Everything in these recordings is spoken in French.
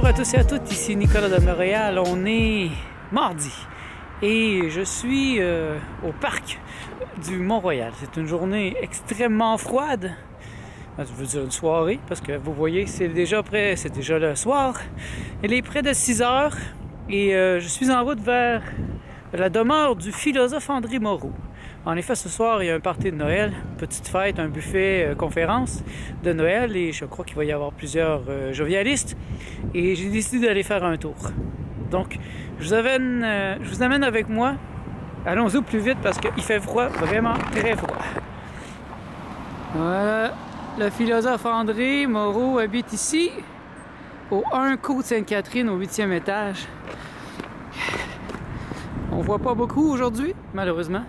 Bonjour à tous et à toutes, ici Nicolas de Montréal. On est mardi et je suis au parc du Mont-Royal. C'est une journée extrêmement froide. Je veux dire une soirée parce que vous voyez, c'est déjà le soir. Il est près de 6 heures et je suis en route vers la demeure du philosophe André Moreau. En effet, ce soir, il y a un party de Noël, petite fête, un buffet conférence de Noël et je crois qu'il va y avoir plusieurs jovialistes et j'ai décidé d'aller faire un tour. Donc, je vous amène avec moi. Allons-y au plus vite parce qu'il fait froid, vraiment très froid. Voilà, le philosophe André Moreau habite ici, au 1 Côte Sainte-Catherine, au 8e étage. On voit pas beaucoup aujourd'hui, malheureusement.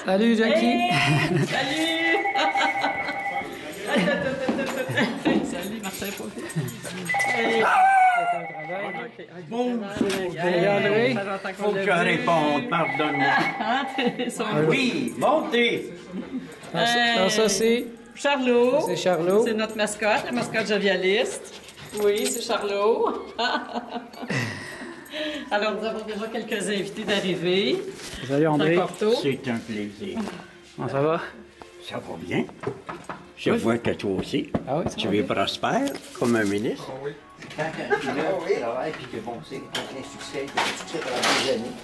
Salut Jackie! Hey, salut! Salut Martin Hey. Bonjour! André. Faut que je réponde, pardonne-moi. Oui, montez! Ça c'est Charlot. C'est Charlot. C'est notre mascotte, la mascotte jovialiste. Oui, c'est Charlot. Alors, nous avons déjà quelques invités d'arriver. Salut André. C'est un plaisir. Comment ça va? Ça va bien? Je vois que toi aussi. Ah oui, Tu es prospère comme un ministre. Oui. Quand tu travailles puis que bon, tu sais, un succès pendant des années,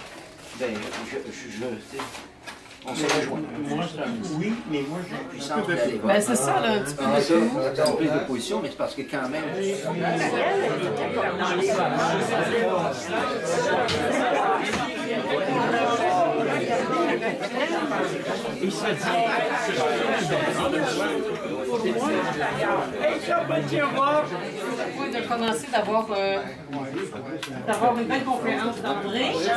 ben, on se rejoint. Oui, mais moi j'ai une puissance d'aller. Ben, c'est ça, là, un petit peu de tout. On plus d'opposition, mais c'est parce que quand même. De commencer d'avoir une belle conférence d'André. Si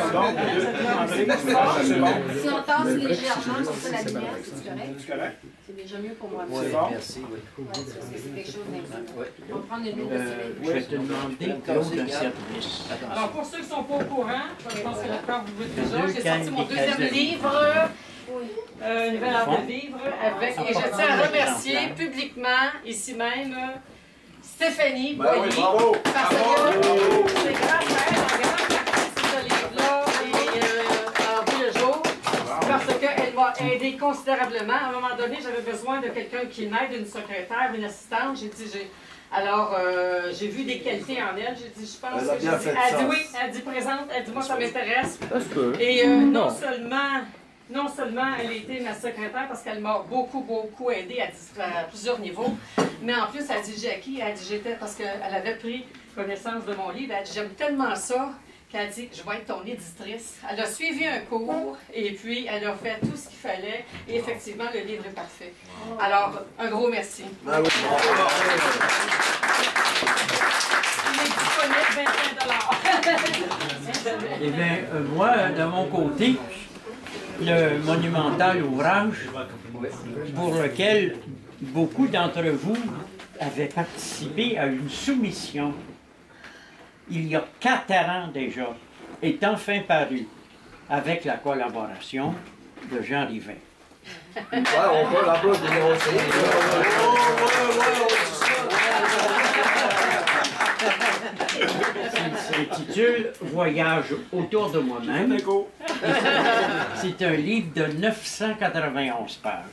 on tasse légèrement comme ça la lumière, c'est correct? C'est déjà mieux pour moi. Oui, merci. Oui. Parce que c'est quelque chose d'important. On va prendre une minute de silence. Je vais te demander Claude un service. Alors, pour ceux qui ne sont pas au courant, je pense que la peur vous veut déjà, j'ai sorti mon deuxième livre, Nouvel art de vivre, avec, et je tiens à remercier publiquement, ici même, Stéphanie Boilly, parce que c'est grâce à elle, en grande partie, ce livre-là a vu le jour, parce qu'elle m'a aidé considérablement. À un moment donné, j'avais besoin de quelqu'un qui m'aide, une secrétaire, une assistante. Alors, j'ai vu des qualités en elle. J'ai dit, je pense que elle dit oui, elle dit présente, elle dit moi ça m'intéresse. Et non seulement elle a été ma secrétaire parce qu'elle m'a beaucoup aidé à plusieurs niveaux, mais en plus elle dit Jackie, elle dit parce qu'elle avait pris connaissance de mon livre, elle dit j'aime tellement ça qu'elle a dit je vais être ton éditrice. Elle a suivi un cours et puis elle a fait tout ce qu'il fallait et effectivement le livre est parfait. Alors un gros merci. Il est disponible 25 $. Eh bien, moi, de mon côté, le monumental ouvrage pour lequel beaucoup d'entre vous avaient participé à une soumission il y a 4 ans déjà, est enfin paru avec la collaboration de Jean Rivin. Ouais, on peut l'applaudir aussi. Il s'intitule « Voyage autour de moi-même ». C'est un livre de 991 pages.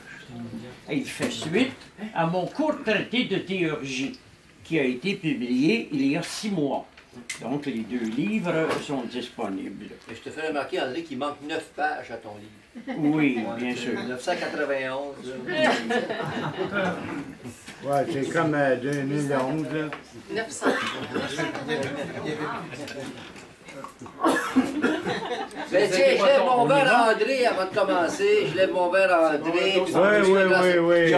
Et il fait suite à mon court traité de théurgie qui a été publié il y a 6 mois. Donc les 2 livres sont disponibles. Et je te fais remarquer, André, qu'il manque 9 pages à ton livre. Oui, bien sûr. 991. Ouais, c'est comme 2011, là. 900. Ben tiens, je lève mon verre à André avant de commencer. Je lève mon verre à André. Oui.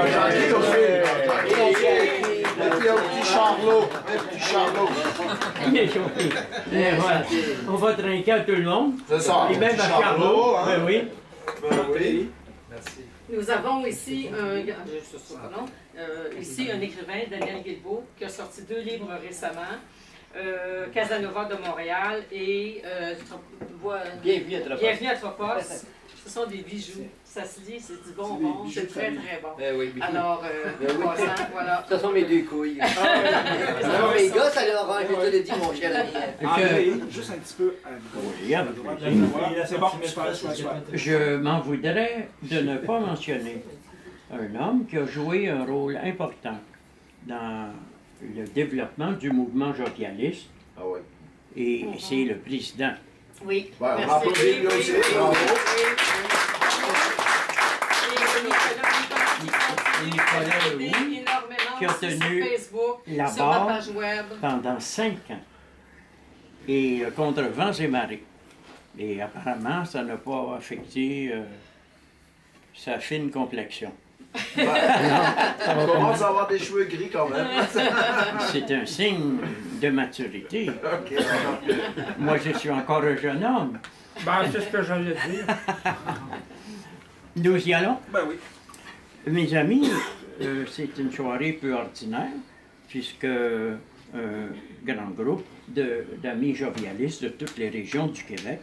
Un petit Charlot. Voilà. On va trinquer à tout le monde. C'est ça. Et même à Charlot. Ben oui. Oui. Merci. Nous avons ici un écrivain, Daniel Guilbeault, qui a sorti 2 livres récemment. Casanova de Montréal et Bienvenue à Tropos. Bienvenue à Tropos. Ce sont des bijoux. Ça se lit, c'est du bonbon, c'est très très bon. Oui. Alors, passant, voilà. Ce sont mes deux couilles. Alors, mes gars, ça leur rend, je te l'ai dit, mon cher ami. Juste un petit peu à Oui, avec plaisir. C'est bon, super. Je m'en voudrais de ne pas mentionner un homme qui a joué un rôle important dans le développement du mouvement jovialiste, Ah oui. et c'est le président. Oui. Ouais, on Merci. va applaudir lui aussi. Bravo. Nicolas Leroux, qui a tenu la barre pendant 5 ans, et contre vents et marées. Et apparemment, ça n'a pas affecté sa fine complexion. On commence à avoir des cheveux gris quand même. C'est un signe de maturité. OK. Moi, je suis encore un jeune homme. Ben, c'est ce que j'allais dire. Nous y allons. Ben oui. Mes amis, c'est une soirée peu ordinaire, puisque un grand groupe d'amis jovialistes de toutes les régions du Québec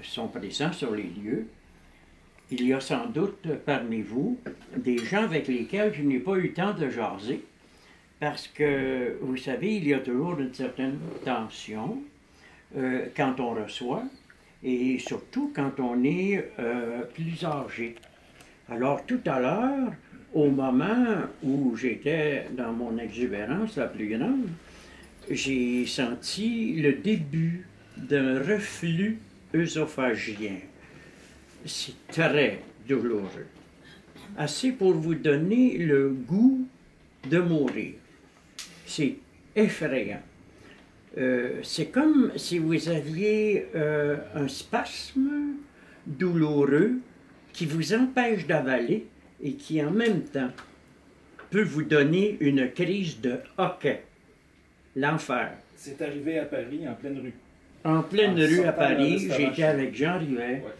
sont présents sur les lieux. Il y a sans doute parmi vous des gens avec lesquels je n'ai pas eu le temps de jaser, parce que, vous savez, il y a toujours une certaine tension quand on reçoit, et surtout quand on est plus âgé. Alors, tout à l'heure, au moment où j'étais dans mon exubérance la plus grande, j'ai senti le début d'un reflux œsophagien. C'est très douloureux. Assez pour vous donner le goût de mourir. C'est effrayant. C'est comme si vous aviez un spasme douloureux qui vous empêche d'avaler et qui en même temps peut vous donner une crise de hoquet. L'enfer. C'est arrivé à Paris, en pleine rue. En pleine rue à sortant d'un Paris, restaurant j'étais chinois. avec Jean Rivet. Ouais.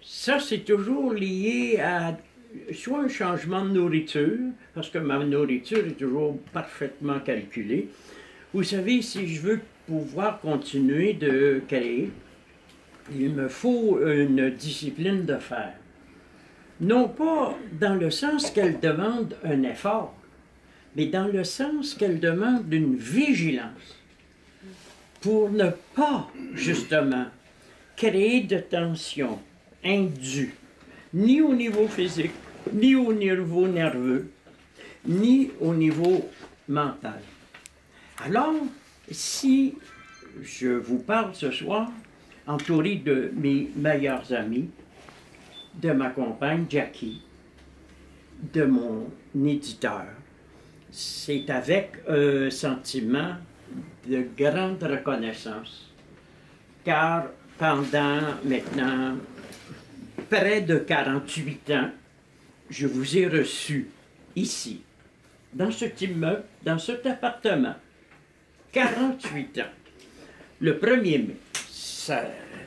Ça, c'est toujours lié à soit un changement de nourriture, parce que ma nourriture est toujours parfaitement calculée. Vous savez, si je veux pouvoir continuer de créer, il me faut une discipline de fer. Non pas dans le sens qu'elle demande un effort, mais dans le sens qu'elle demande une vigilance pour ne pas, justement, créer de tension indue, ni au niveau physique, ni au niveau nerveux, ni au niveau mental. Alors, si je vous parle ce soir, entouré de mes meilleurs amis, de ma compagne Jackie, de mon éditeur, c'est avec un sentiment de grande reconnaissance, car pendant maintenant près de 48 ans, je vous ai reçu ici, dans cet immeuble, dans cet appartement. 48 ans. Le 1er mai,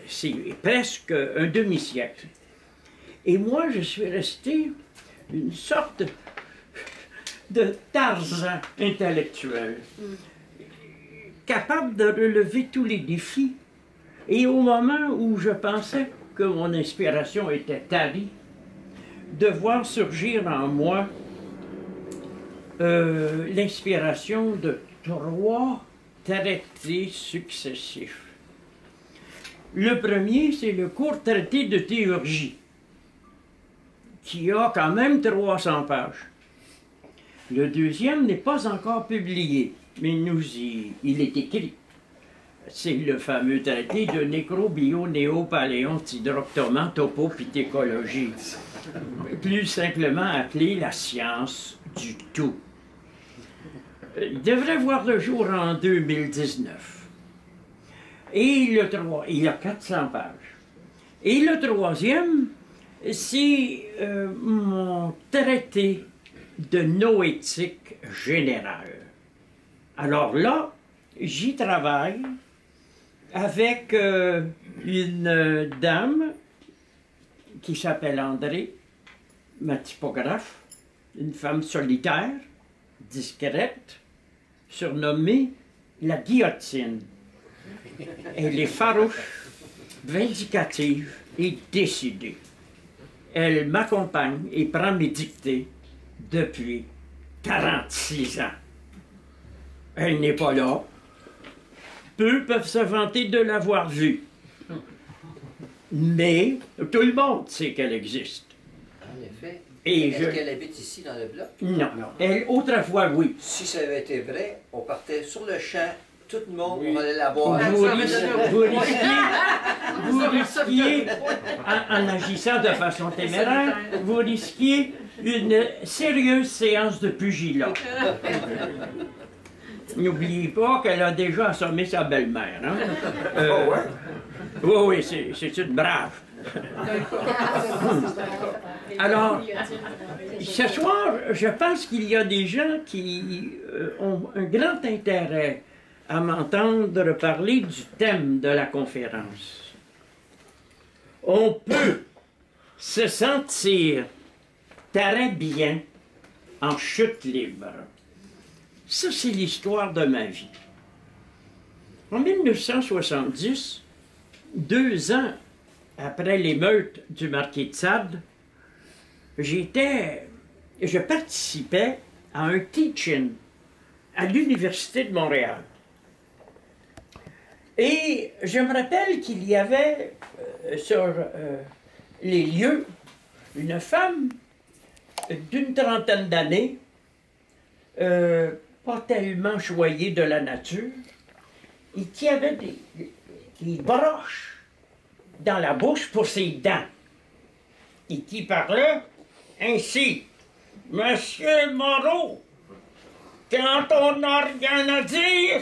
c'est presque un demi-siècle. Et moi, je suis resté une sorte de Tarzan intellectuel, capable de relever tous les défis. Et au moment où je pensais que mon inspiration était tarie, de voir surgir en moi l'inspiration de 3 traités successifs. Le premier, c'est le court traité de théurgie, qui a quand même 300 pages. Le deuxième n'est pas encore publié, mais il est écrit. C'est le fameux traité de nécro-bio-néo-paléontidroctoman-topopithécologie, plus simplement appelé la science du tout. Il devrait voir le jour en 2019. Et il a 400 pages. Et le troisième, c'est mon traité de noétique générale. Alors là, j'y travaille avec une dame qui s'appelle André, ma typographe, une femme solitaire, discrète, surnommée la guillotine. Elle est farouche, vindicative et décidée. Elle m'accompagne et prend mes dictées depuis 46 ans. Elle n'est pas là. Peu peuvent se vanter de l'avoir vue. Mais tout le monde sait qu'elle existe. En effet. Et Est-ce qu'elle habite ici dans le bloc? Non. Elle, autrefois, oui. Si ça avait été vrai, on partait sur le champ, tout le monde, on allait la boire. Vous risquiez, en agissant de façon téméraire, vous risquiez une sérieuse séance de pugilat. N'oubliez pas qu'elle a déjà assommé sa belle-mère. Hein? Oui, c'est une brave. Alors, ce soir, je pense qu'il y a des gens qui ont un grand intérêt à m'entendre parler du thème de la conférence. On peut se sentir très bien en chute libre. Ça, c'est l'histoire de ma vie. En 1970, 2 ans après l'émeute du Marquis de Sade, je participais à un teach-in à l'Université de Montréal. Et je me rappelle qu'il y avait sur les lieux une femme d'une trentaine d'années, pas tellement choyée de la nature, et qui avait des broches dans la bouche pour ses dents, et qui parlait ainsi: « Monsieur Moreau, quand on n'a rien à dire,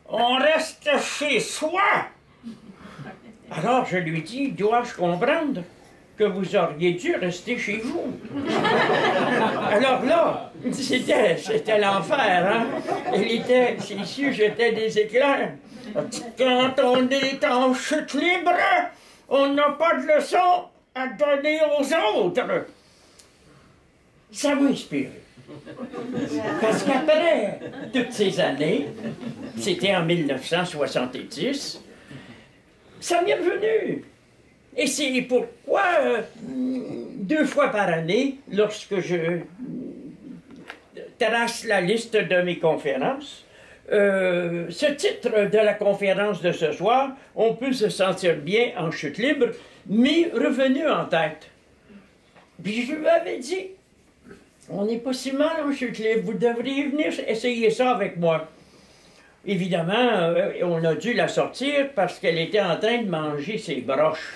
on reste chez soi. » Alors je lui dis: « Dois-je comprendre que vous auriez dû rester chez vous? » Alors là, c'était l'enfer, hein? Ses yeux jetaient des éclairs. Quand on est en chute libre, on n'a pas de leçon à donner aux autres. Ça m'a inspiré. Parce qu'après toutes ces années, c'était en 1970, ça m'est revenu. Et c'est pourquoi 2 fois par année, lorsque je trace la liste de mes conférences, ce titre de la conférence de ce soir, « On peut se sentir bien en chute libre », m'est revenu en tête. Puis je lui avais dit: « On n'est pas si mal en chute libre, vous devriez venir essayer ça avec moi. » Évidemment, on a dû la sortir parce qu'elle était en train de manger ses broches.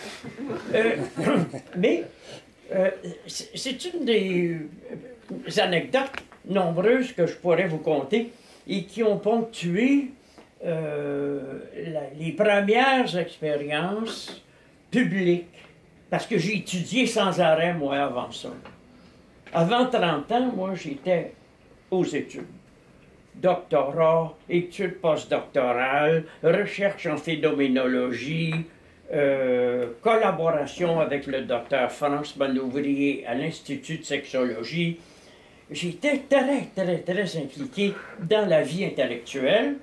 Mais c'est une des anecdotes nombreuses que je pourrais vous conter et qui ont ponctué les premières expériences publiques, parce que j'ai étudié sans arrêt, moi, avant ça. Avant 30 ans, moi, j'étais aux études. Doctorat, études postdoctorales, recherche en phénoménologie, collaboration avec le docteur France Manouvrier à l'Institut de sexologie. J'étais très impliqué dans la vie intellectuelle,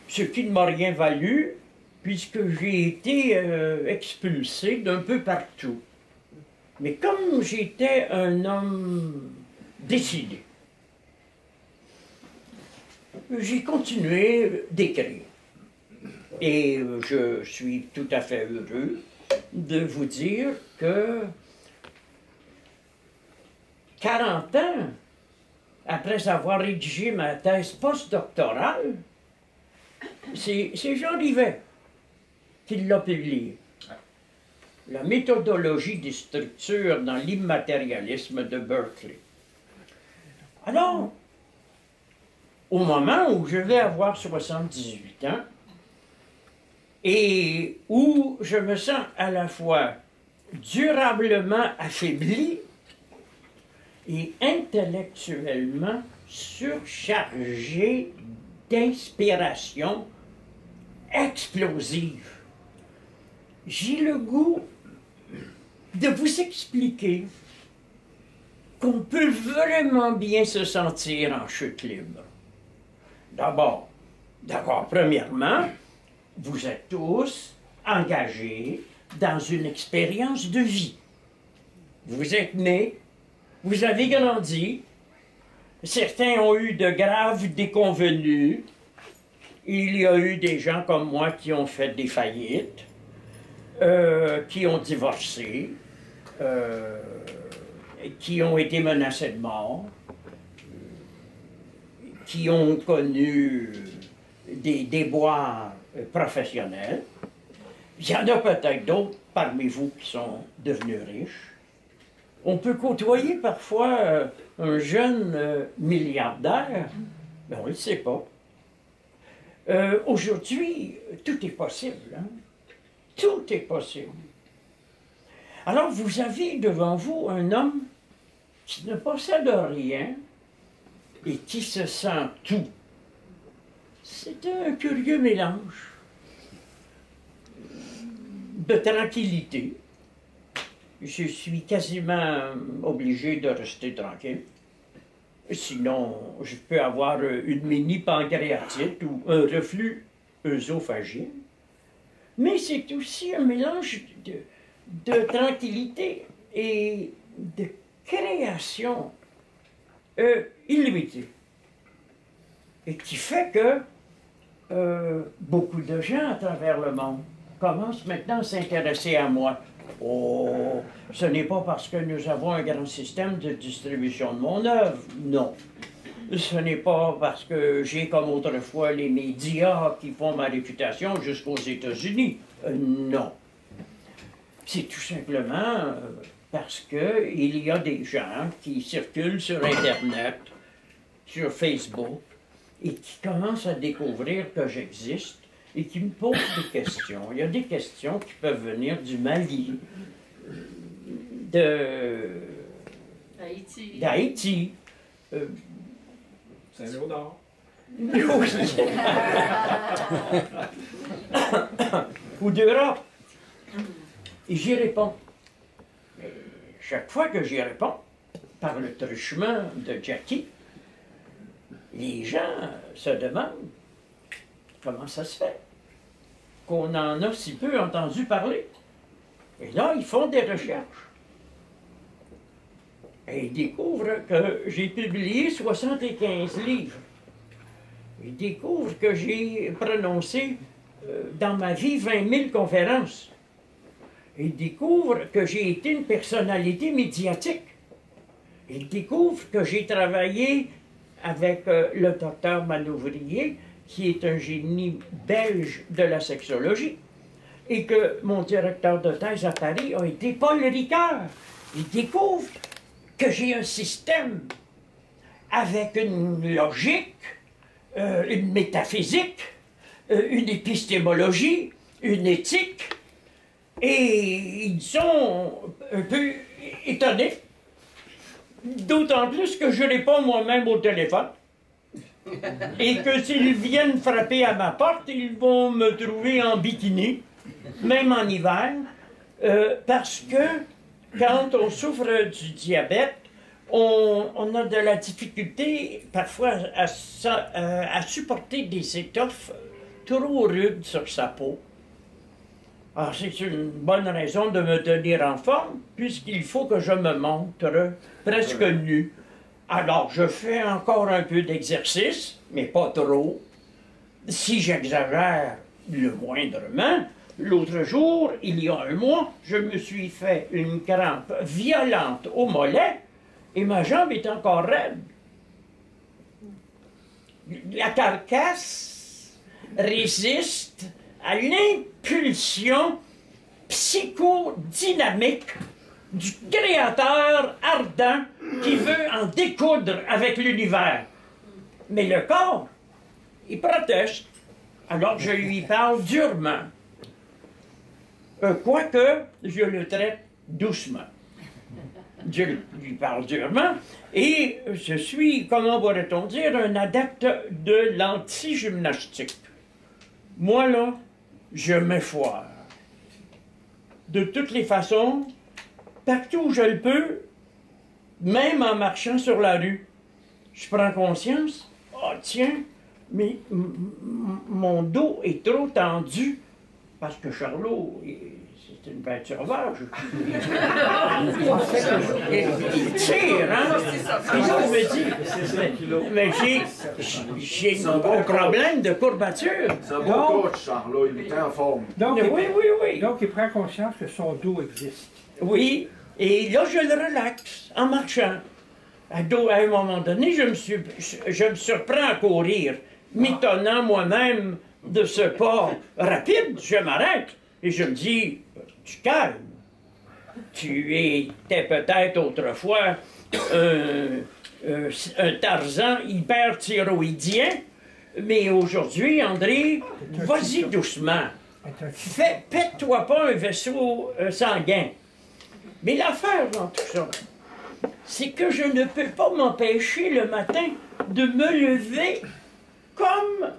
ce qui ne m'a rien valu, puisque j'ai été expulsé d'un peu partout. Mais comme j'étais un homme décidé, j'ai continué d'écrire. Et je suis tout à fait heureux de vous dire que 40 ans après avoir rédigé ma thèse postdoctorale, c'est Jean Rivet qui l'a publiée. La méthodologie des structures dans l'immatérialisme de Berkeley. Alors, au moment où je vais avoir 78 ans, et où je me sens à la fois durablement affaibli et intellectuellement surchargé d'inspiration explosive, j'ai le goût de vous expliquer qu'on peut vraiment bien se sentir en chute libre. D'abord, premièrement, vous êtes tous engagés dans une expérience de vie. Vous êtes nés, vous avez grandi, certains ont eu de graves déconvenues, il y a eu des gens comme moi qui ont fait des faillites, qui ont divorcé, qui ont été menacés de mort, qui ont connu des déboires professionnels. Il y en a peut-être d'autres parmi vous qui sont devenus riches. On peut côtoyer parfois un jeune milliardaire, mais on ne le sait pas. Aujourd'hui, tout est possible. Hein? Tout est possible. Alors, vous avez devant vous un homme qui ne possède rien et qui se sent tout. C'est un curieux mélange de tranquillité. Je suis quasiment obligé de rester tranquille. Sinon, je peux avoir une mini-pancréatite ou un reflux œsophagien. Mais c'est aussi un mélange de tranquillité et de création illimitée. Et qui fait que beaucoup de gens à travers le monde commencent maintenant à s'intéresser à moi. Oh, ce n'est pas parce que nous avons un grand système de distribution de mon œuvre, non. Ce n'est pas parce que j'ai comme autrefois les médias qui font ma réputation jusqu'aux États-Unis, non. C'est tout simplement parce qu'il y a des gens qui circulent sur Internet, sur Facebook, et qui commencent à découvrir que j'existe et qui me posent des questions. Il y a des questions qui peuvent venir du Mali, d'Haïti, Saint-Léonard. ou d'Europe. Et j'y réponds. Mais chaque fois que j'y réponds, par le truchement de Jackie, les gens se demandent comment ça se fait qu'on en a si peu entendu parler. Et là, ils font des recherches. Et ils découvrent que j'ai publié 75 livres. Ils découvrent que j'ai prononcé dans ma vie 20 000 conférences. Ils découvrent que j'ai été une personnalité médiatique. Ils découvrent que j'ai travaillé avec le docteur Manouvrier, qui est un génie belge de la sexologie, et que mon directeur de thèse à Paris a été Paul Ricoeur. Ils découvrent que j'ai un système avec une logique, une métaphysique, une épistémologie, une éthique, et ils sont un peu étonnés, d'autant plus que je réponds moi-même au téléphone, et que s'ils viennent frapper à ma porte, ils vont me trouver en bikini, même en hiver, parce que quand on souffre du diabète, on a de la difficulté parfois à supporter des étoffes trop rudes sur sa peau. Alors c'est une bonne raison de me tenir en forme, puisqu'il faut que je me montre presque nu. Alors je fais encore un peu d'exercice, mais pas trop. Si j'exagère le moindrement, l'autre jour, il y a un mois, je me suis fait une crampe violente au mollet et ma jambe est encore raide. La carcasse résiste à l'impulsion psychodynamique du créateur ardent qui veut en découdre avec l'univers. Mais le corps, il proteste. Alors je lui parle durement. Quoique, je le traite doucement. Je lui parle durement et je suis, comment pourrait-on dire, un adepte de l'anti-gymnastique. Moi, là, je m'effoire. De toutes les façons, partout où je le peux, même en marchant sur la rue, je prends conscience, oh tiens, mais mon dos est trop tendu, parce que Charlot, C'est une bête sauvage. Il tire, hein? Et là, je me dis, mais j'ai un problème de courbature. C'est un bon coach, Charles, là. Il est en forme. Donc, Oui. Donc, il prend conscience que son dos existe. Oui, et là, je le relaxe en marchant. À un moment donné, je me surprends à courir, m'étonnant moi-même de ce pas rapide. Je m'arrête et je me dis, tu calmes. Tu étais peut-être autrefois un Tarzan hyperthyroïdien, mais aujourd'hui, André, vas-y doucement. Pète-toi pas un vaisseau sanguin. Mais l'affaire dans tout ça, c'est que je ne peux pas m'empêcher le matin de me lever comme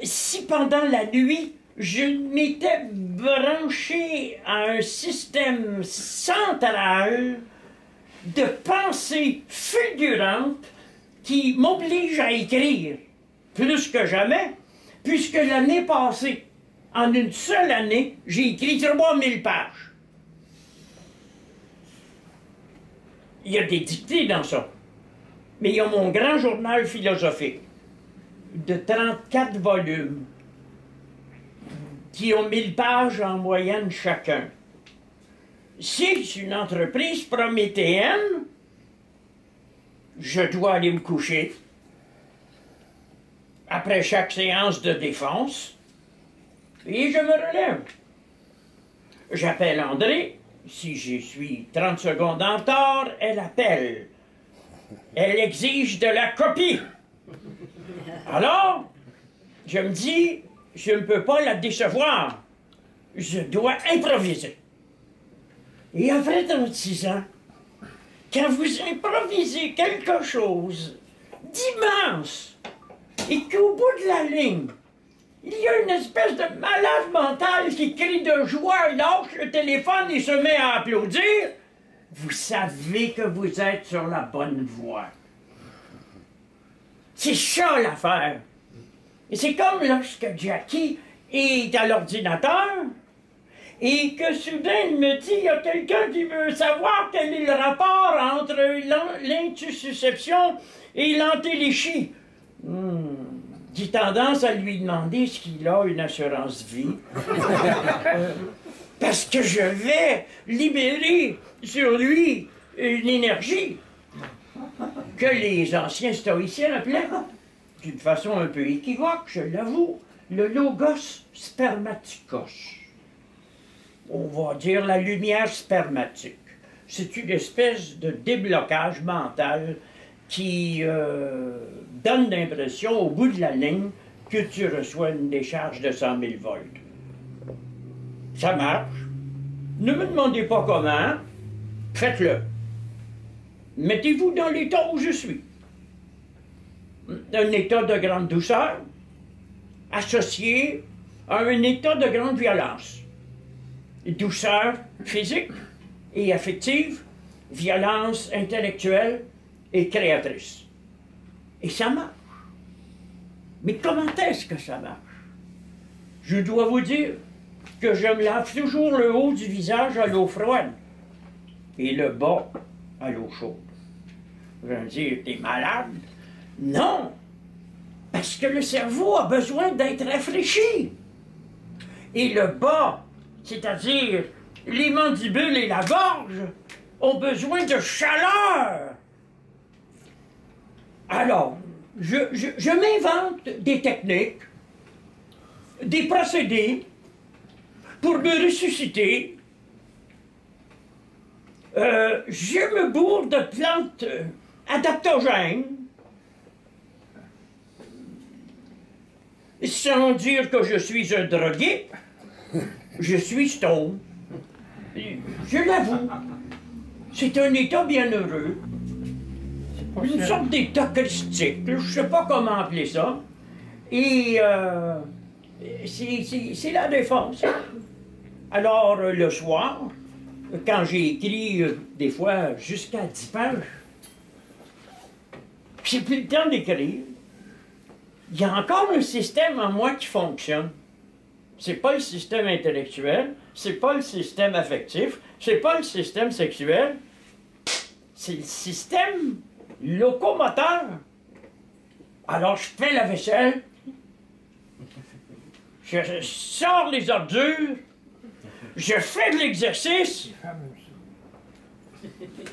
si pendant la nuit, je m'étais branché à un système central de pensée fulgurante qui m'oblige à écrire plus que jamais, puisque l'année passée, en une seule année, j'ai écrit 3000 pages. Il y a des dictées dans ça. Mais il y a mon grand journal philosophique de 34 volumes qui ont 1000 pages en moyenne chacun. C'est une entreprise prométhéenne. Je dois aller me coucher après chaque séance de défense et je me relève. J'appelle André. Si je suis 30 secondes en retard, elle appelle. Elle exige de la copie. Alors, je me dis, je ne peux pas la décevoir. Je dois improviser. Et après 36 ans, quand vous improvisez quelque chose d'immense et qu'au bout de la ligne, il y a une espèce de malade mental qui crie de joie, lâche le téléphone et se met à applaudir, vous savez que vous êtes sur la bonne voie. C'est ça l'affaire. Et c'est comme lorsque Jackie est à l'ordinateur et que soudain il me dit, il y a quelqu'un qui veut savoir quel est le rapport entre l'intussusception et l'antéléchie. J'ai tendance à lui demander ce qu'il a une assurance vie. Parce que je vais libérer sur lui une énergie que les anciens stoïciens appelaient, d'une façon un peu équivoque, je l'avoue, le logos spermaticos. On va dire la lumière spermatique. C'est une espèce de déblocage mental qui donne l'impression, au bout de la ligne, que tu reçois une décharge de 100 000 volts. Ça marche. Ne me demandez pas comment. Faites-le. Mettez-vous dans l'état où je suis. Un état de grande douceur associé à un état de grande violence. Douceur physique et affective, violence intellectuelle et créatrice. Et ça marche. Mais comment est-ce que ça marche? Je dois vous dire que je me lave toujours le haut du visage à l'eau froide et le bas à l'eau chaude. Je vais me dire, t'es malade? Non! Parce que le cerveau a besoin d'être rafraîchi. Et le bas, c'est-à-dire les mandibules et la gorge, ont besoin de chaleur. Alors, je m'invente des techniques, des procédés pour me ressusciter. Je me bourre de plantes adaptogènes, sans dire que je suis un drogué. Je suis stone. Je l'avoue. C'est un état bien heureux. Une sorte d'état christique. Je ne sais pas comment appeler ça. Et c'est la défense. Alors, le soir, quand j'ai écrit, des fois, jusqu'à 10 pages, j'ai plus le temps d'écrire. Il y a encore un système en moi qui fonctionne. C'est pas le système intellectuel, c'est pas le système affectif, c'est pas le système sexuel, c'est le système locomoteur. Alors, je fais la vaisselle, je sors les ordures, je fais de l'exercice,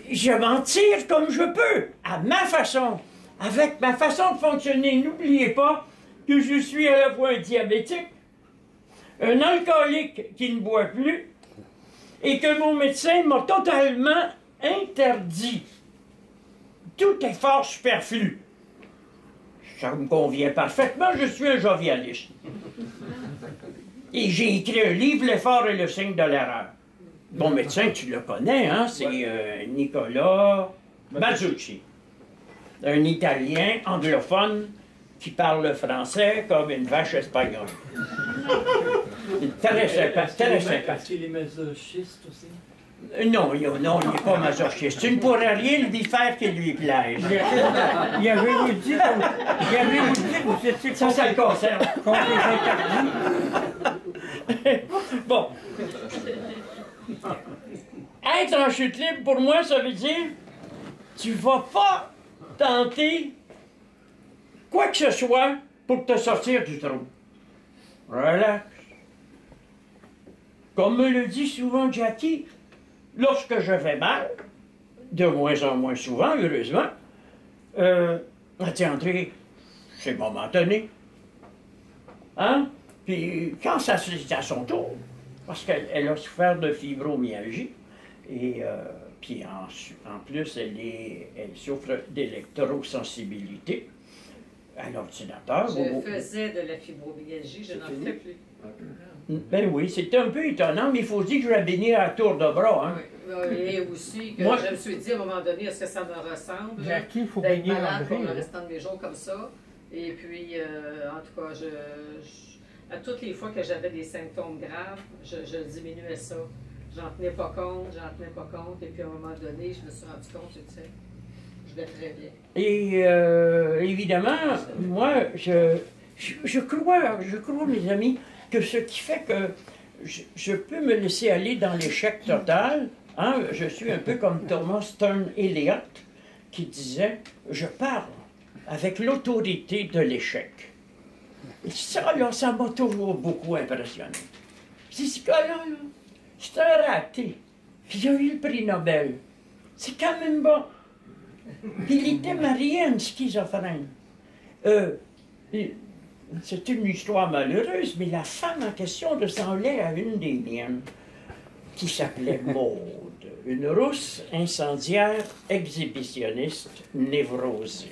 je m'en tire comme je peux, à ma façon, avec ma façon de fonctionner. N'oubliez pas que je suis à la fois un diabétique, un alcoolique qui ne boit plus, et que mon médecin m'a totalement interdit tout effort superflu. Ça me convient parfaitement, je suis un jovialiste. Et j'ai écrit un livre, L'effort et le signe de l'erreur. Mon médecin, tu le connais, hein? C'est Nicolas Mazzucchi. Un Italien anglophone qui parle le français comme une vache espagnole. Très sympa, très sympa. Est-ce qu'il est masochistes aussi? Non, il n'est pas masochiste. Tu ne pourrais rien lui faire qui lui plaise. Il avait vous dit que vous étiez Ça le concerne. contre les interdits. Bon. Être en chute libre, pour moi, ça veut dire tu vas pas tenter quoi que ce soit pour te sortir du trou. Relax. Comme me le dit souvent Jackie, lorsque je vais mal, de moins en moins souvent, heureusement, tiens, André, c'est momentané. Hein? Puis quand ça c'est à son tour, parce qu'elle a souffert de fibromyalgie, et puis en plus, elle souffre d'électrosensibilité à l'ordinateur. Je faisais de la fibromyalgie, je n'en fais plus. Ben oui, c'est un peu étonnant, mais il faut se dire que je vais bénir à tour de bras. Hein. Oui, et aussi que Moi, je me suis dit à un moment donné, est-ce que ça me ressemble Jackie, il faut d'être bénir malade pour André, le là. restant de mes jours comme ça. Et puis, en tout cas, à toutes les fois que j'avais des symptômes graves, je diminuais ça. J'en tenais pas compte, et puis à un moment donné, je me suis rendu compte, tu sais, je vais très bien. Et évidemment, moi, je crois, mes amis, que ce qui fait que je peux me laisser aller dans l'échec total, hein, je suis un peu comme Thomas Stern Eliot, qui disait « Je parle avec l'autorité de l'échec ». Et ça, là, ça m'a toujours beaucoup impressionné. Ce gars-là, c'est un raté. Puis il a eu le prix Nobel. C'est quand même bon. Puis il était marié à une schizophrène. C'est une histoire malheureuse, mais la femme en question ressemblait à une des miennes, qui s'appelait Maude, une rousse incendiaire exhibitionniste névrosée.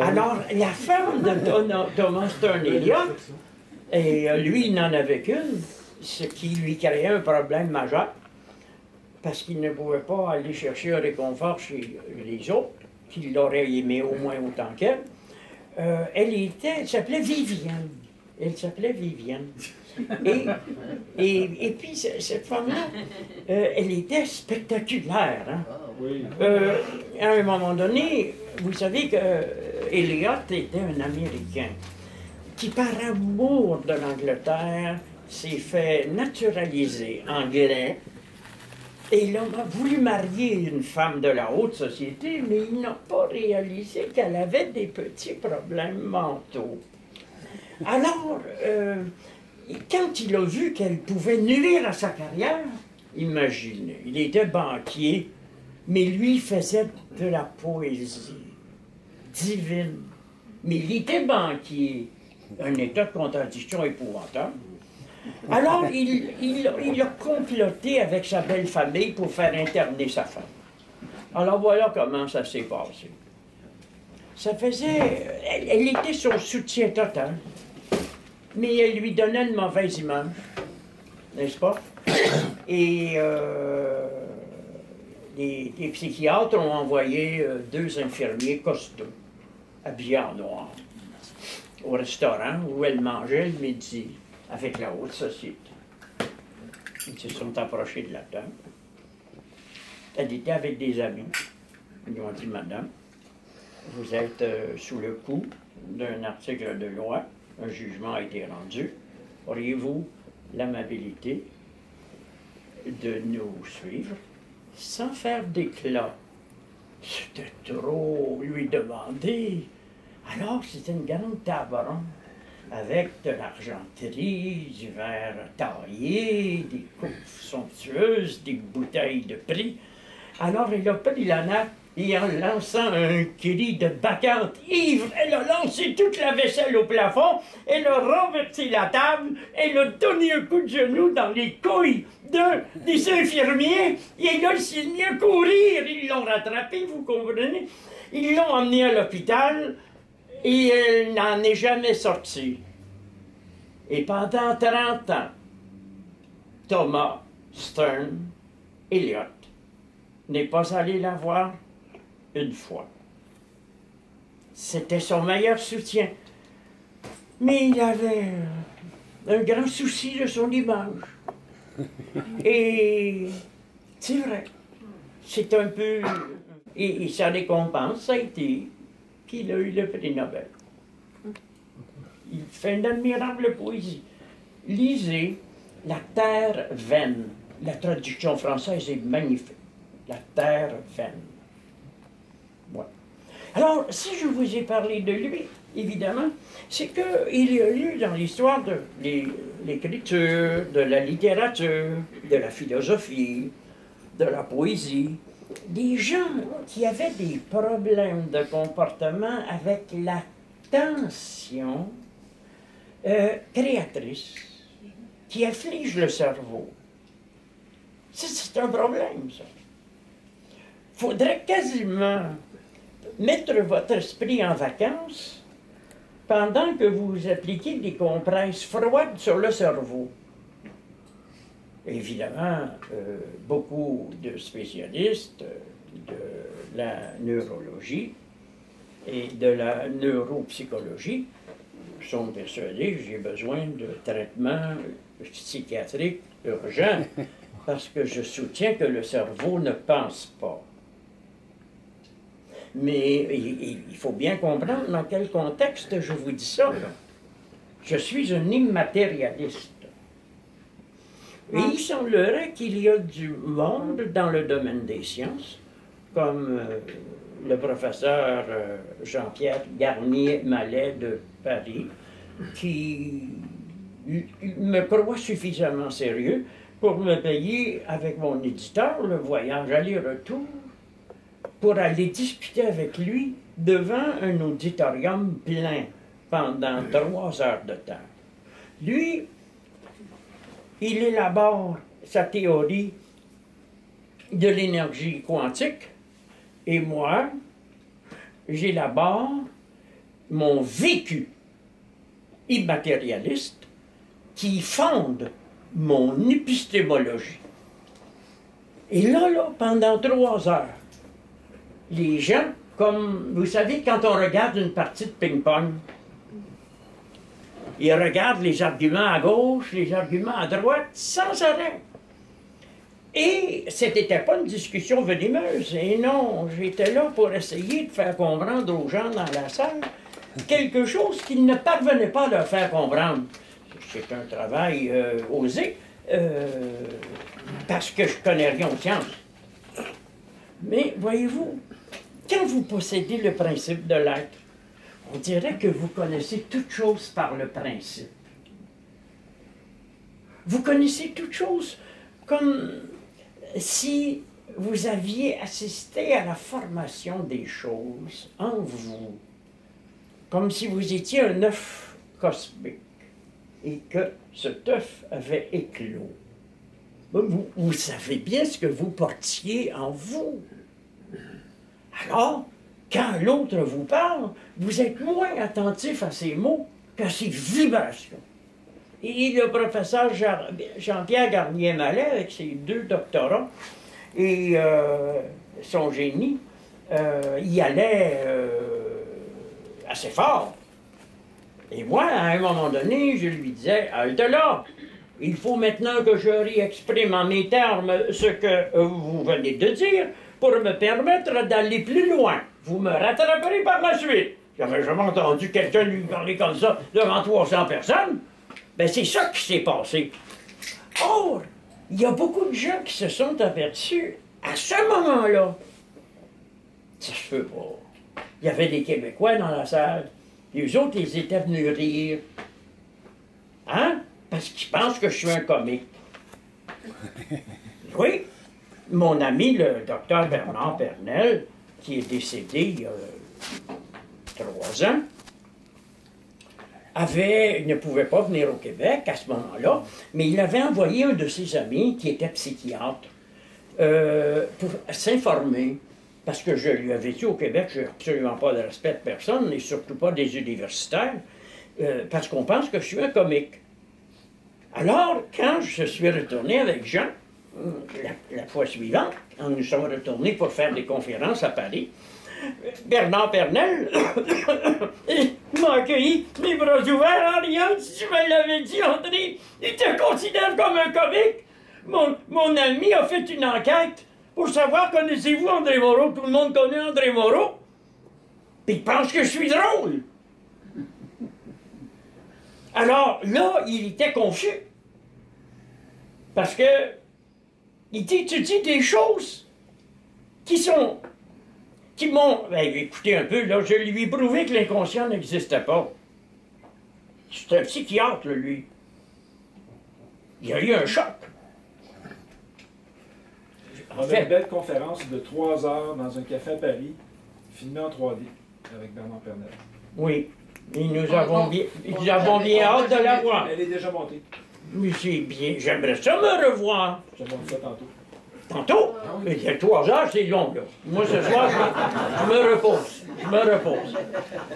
Alors, la femme de Thomas Stern Eliot, et lui, il n'en avait qu'une, ce qui lui créait un problème majeur, parce qu'il ne pouvait pas aller chercher un réconfort chez les autres, qui l'auraient aimé au moins autant qu'elle. Elle s'appelait Viviane. Elle s'appelait Viviane. Et puis, cette femme-là, elle était spectaculaire. Hein? À un moment donné, vous savez que Eliot était un Américain qui, par amour de l'Angleterre, s'est fait naturaliser anglais. Et il a voulu marier une femme de la haute société, mais il n'a pas réalisé qu'elle avait des petits problèmes mentaux. Alors, quand il a vu qu'elle pouvait nuire à sa carrière, imaginez, il était banquier, mais lui faisait de la poésie divine. Mais il était banquier, un état de contradiction épouvantable. Alors, il a comploté avec sa belle famille pour faire interner sa femme. Alors, voilà comment ça s'est passé. Ça faisait... Elle était son soutien total, mais elle lui donnait une mauvaise image, n'est-ce pas? Et les psychiatres ont envoyé 2 infirmiers costauds, habillés en noir, au restaurant où elle mangeait le midi avec la haute société. Ils se sont approchés de la table. Elle était avec des amis. Ils lui ont dit, « Madame, vous êtes sous le coup d'un article de loi un jugement a été rendu. Auriez-vous l'amabilité de nous suivre sans faire d'éclat? C'était trop lui demander. Alors, c'était une grande table ronde avec de l'argenterie, du verre taillé, des coupes somptueuses, des bouteilles de prix. Alors, il a pris la nappe et en lançant un cri de bacchante ivre, elle a lancé toute la vaisselle au plafond, elle a renversé la table, elle a donné un coup de genou dans les couilles des infirmiers, et là, il s'est mis à courir, ils l'ont rattrapé, vous comprenez? Ils l'ont emmené à l'hôpital, et elle n'en est jamais sortie. Et pendant 30 ans, Thomas Stern Eliot n'est pas allé la voir une fois. C'était son meilleur soutien. Mais il avait un grand souci de son image. Et c'est vrai, c'est un peu... Et sa récompense, ça a été qu'il a eu le prix Nobel. Il fait une admirable poésie. Lisez La terre vaine. La traduction française est magnifique. La terre vaine. Ouais. Alors, si je vous ai parlé de lui, évidemment, c'est qu'il y a eu dans l'histoire de l'écriture, de la littérature, de la philosophie, de la poésie, des gens qui avaient des problèmes de comportement avec la tension créatrice qui afflige le cerveau. C'est un problème, ça. Il faudrait quasiment mettre votre esprit en vacances pendant que vous appliquez des compresses froides sur le cerveau. Évidemment, beaucoup de spécialistes de la neurologie et de la neuropsychologie sont persuadés que j'ai besoin de traitements psychiatriques urgents parce que je soutiens que le cerveau ne pense pas. Mais il faut bien comprendre dans quel contexte je vous dis ça. Là. Je suis un immatérialiste. Et il semblerait qu'il y a du monde dans le domaine des sciences, comme le professeur Jean-Pierre Garnier-Mallet de Paris, qui me croit suffisamment sérieux pour me payer avec mon éditeur le voyage aller-retour pour aller discuter avec lui devant un auditorium plein pendant 3 heures de temps. Lui, il élabore sa théorie de l'énergie quantique et moi, j'élabore mon vécu immatérialiste qui fonde mon épistémologie. Et là, pendant 3 heures, les gens, comme vous savez, quand on regarde une partie de ping-pong, ils regardent les arguments à gauche, les arguments à droite, sans arrêt. Et ce n'était pas une discussion venimeuse. Et non, j'étais là pour essayer de faire comprendre aux gens dans la salle quelque chose qu'ils ne parvenaient pas à leur faire comprendre. C'est un travail osé, parce que je ne connais rien aux sciences. Mais voyez-vous, quand vous possédez le principe de l'être, on dirait que vous connaissez toute chose par le principe. Vous connaissez toute chose comme si vous aviez assisté à la formation des choses en vous, comme si vous étiez un œuf cosmique et que cet œuf avait éclos. Vous savez bien ce que vous portiez en vous. Alors, quand l'autre vous parle, vous êtes moins attentif à ses mots qu'à ses vibrations. Et le professeur Jean-Pierre Garnier-Mallet, avec ses 2 doctorats et son génie, y allait assez fort. Et moi, à un moment donné, je lui disais, « Halte là! Il faut maintenant que je réexprime en mes termes ce que vous venez de dire pour me permettre d'aller plus loin. Vous me rattraperez par la suite. » J'avais jamais entendu quelqu'un lui parler comme ça devant 300 personnes. Ben, c'est ça qui s'est passé. Or, il y a beaucoup de gens qui se sont aperçus à ce moment-là. Ça se peut pas. Il y avait des Québécois dans la salle. Les autres, ils étaient venus rire. Hein? Parce qu'ils pensent que je suis un comique. Oui. Mon ami, le docteur Bernard Pernel, qui est décédé il y a 3 ans, ne pouvait pas venir au Québec à ce moment-là, mais il avait envoyé un de ses amis qui était psychiatre pour s'informer. Parce que je lui avais dit au Québec, je n'ai absolument pas de respect de personne, et surtout pas des universitaires, parce qu'on pense que je suis un comique. Alors, quand je suis retourné avec Jean, la fois suivante, quand nous sommes retournés pour faire des conférences à Paris, Bernard Pernel m'a accueilli, les bras ouverts, en riant. Tu me l'avais dit, André, il te considère comme un comique. Mon ami a fait une enquête pour savoir, connaissez-vous André Moreau? Tout le monde connaît André Moreau. Puis il pense que je suis drôle. Alors là, il était confus. Parce que il dit, tu dis des choses qui m'ont... Ben, écoutez un peu, là, je lui ai prouvé que l'inconscient n'existait pas. C'est un psychiatre, lui. Il y a eu un choc. On a une belle conférence de 3 heures dans un café à Paris, filmée en 3D, avec Bernard Pernel. Oui. Et nous avons bien hâte de la voir. Elle est déjà montée. Mais c'est bien. J'aimerais ça me revoir. Je monte ça tantôt. Tantôt? Mais il y a 3 heures, c'est long, là. Moi, ce soir, je me repose. Je me repose.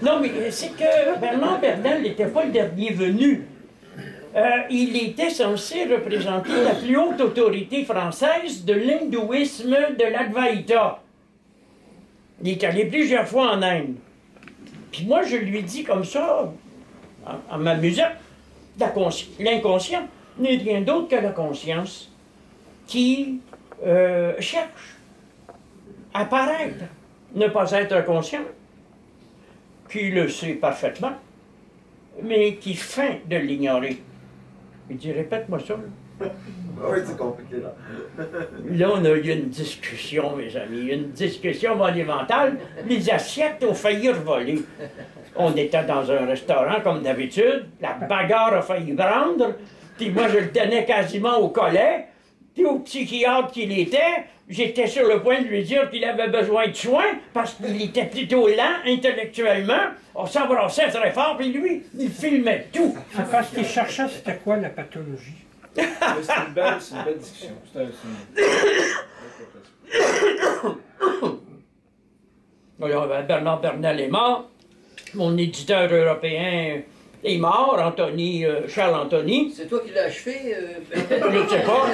Non, mais c'est que Bernard Pernel n'était pas le dernier venu. Il était censé représenter la plus haute autorité française de l'hindouisme de l'Advaita. Il est allé plusieurs fois en Inde. Puis moi, je lui dis comme ça, en m'amusant, l'inconscient n'est rien d'autre que la conscience qui cherche à paraître, ne pas être conscient, qui le sait parfaitement, mais qui feint de l'ignorer. Il dit, répète-moi ça. Oui, c'est compliqué, là. Là, on a eu une discussion, mes amis, une discussion monumentale. Les assiettes ont failli revoler. On était dans un restaurant, comme d'habitude. La bagarre a failli prendre. Puis moi, je le tenais quasiment au collet. Puis au psychiatre qu'il était, j'étais sur le point de lui dire qu'il avait besoin de soins parce qu'il était plutôt lent intellectuellement. On s'embrassait très fort, puis lui, il filmait tout. C'est parce qu'il cherchait c'était quoi la pathologie. C'est une belle discussion. Alors, Bernard Pernel est mort. Mon éditeur européen est mort, Charles Anthony. C'est toi qui l'as achevé? Je ne sais pas.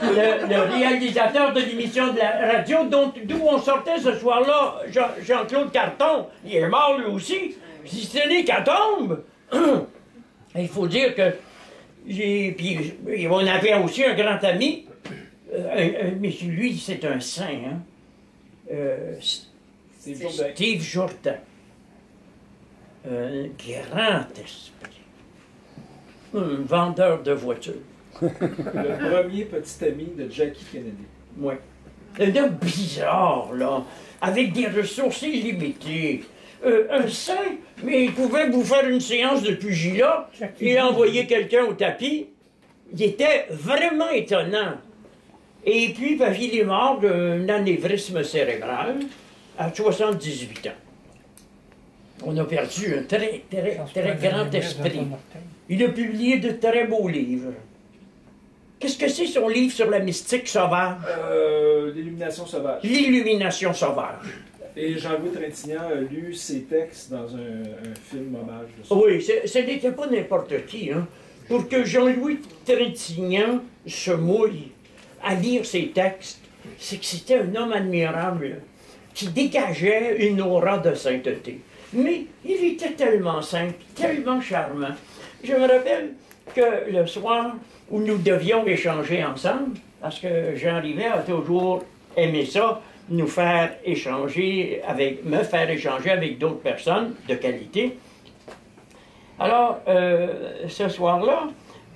Le réalisateur de l'émission de la radio d'où on sortait ce soir-là, Jean-Claude Carton, il est mort lui aussi. Si c'est né qu'Atombe. Il faut dire que puis on avait aussi un grand ami, mais lui, c'est un saint, hein? Steve Jourdain. Un grand esprit. Un vendeur de voitures. Le premier petit ami de Jackie Kennedy. Oui. Un homme bizarre, là, avec des ressources illimitées. Un saint, mais il pouvait vous faire une séance de pugilat et envoyer quelqu'un au tapis. Il était vraiment étonnant. Et puis, il est mort d'un anévrisme cérébral à 78 ans. On a perdu un très grand esprit. Il a publié de très beaux livres. Qu'est-ce que c'est son livre sur la mystique sauvage? L'illumination sauvage. L'illumination sauvage. Et Jean-Louis Trintignant a lu ses textes dans un film hommage de ça. Oui, ce n'était pas n'importe qui. Hein. Pour que Jean-Louis Trintignant se mouille à lire ses textes, c'est que c'était un homme admirable qui dégageait une aura de sainteté. Mais il était tellement simple, tellement charmant. Je me rappelle que le soir où nous devions échanger ensemble, parce que Jean Rivet a toujours aimé ça, nous faire échanger me faire échanger avec d'autres personnes de qualité. Alors, ce soir-là,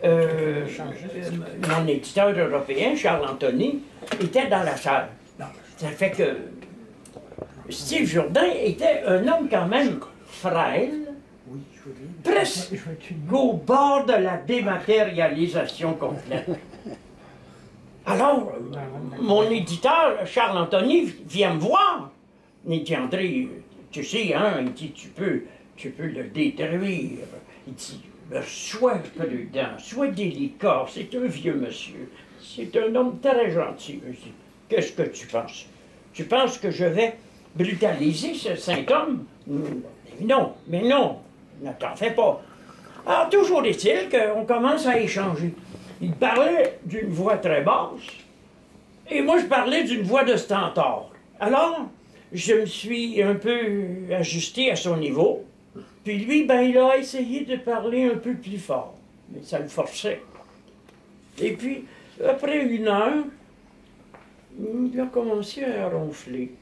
mon éditeur européen, Charles Anthony, était dans la salle. Ça fait que Steve Jourdain était un homme quand même frêle, presque au bord de la dématérialisation complète. Alors, mon éditeur, Charles Anthony, vient me voir. Il dit, André, tu sais, hein, il dit, tu peux le détruire. Il dit, sois prudent, sois délicat, c'est un vieux monsieur. C'est un homme très gentil. Je dis, qu'est-ce que tu penses? Tu penses que je vais brutaliser ce saint homme? Non, mais non, ne t'en fais pas. Alors, toujours est-il qu'on commence à échanger. Il parlait d'une voix très basse, et moi je parlais d'une voix de stentor. Alors, je me suis un peu ajusté à son niveau, puis lui, ben, il a essayé de parler un peu plus fort, mais ça le forçait. Et puis, après 1 heure, il a commencé à ronfler.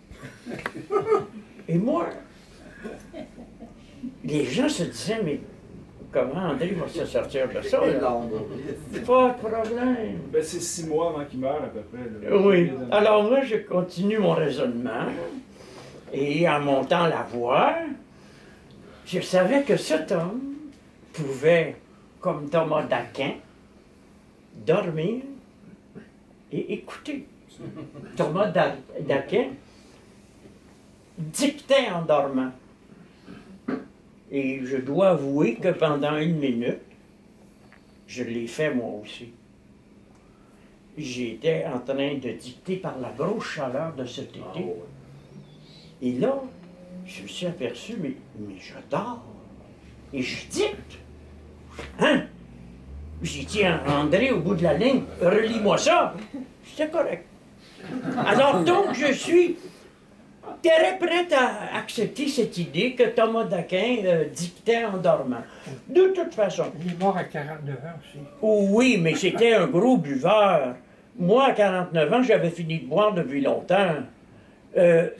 Et moi, les gens se disaient, mais comment André va se sortir de ça? Là? Pas de problème. Ben, c'est 6 mois avant qu'il meure, à peu près. Là. Oui. Alors moi, je continue mon raisonnement. Et en montant la voix, je savais que cet homme pouvait, comme Thomas d'Aquin, dormir et écouter. Thomas d'Aquin dictait en dormant. Et je dois avouer que pendant 1 minute, je l'ai fait moi aussi. J'étais en train de dicter par la grosse chaleur de cet été. Et là, je me suis aperçu, mais je dors. Et je dicte. Hein? J'ai dit à André au bout de la ligne, relis-moi ça. C'était correct. Alors donc, je suis très prête à accepter cette idée que Thomas d'Aquin dictait en dormant. De toute façon. Il est mort à 49 ans aussi. Oh oui, mais c'était un gros buveur. Moi, à 49 ans, j'avais fini de boire depuis longtemps.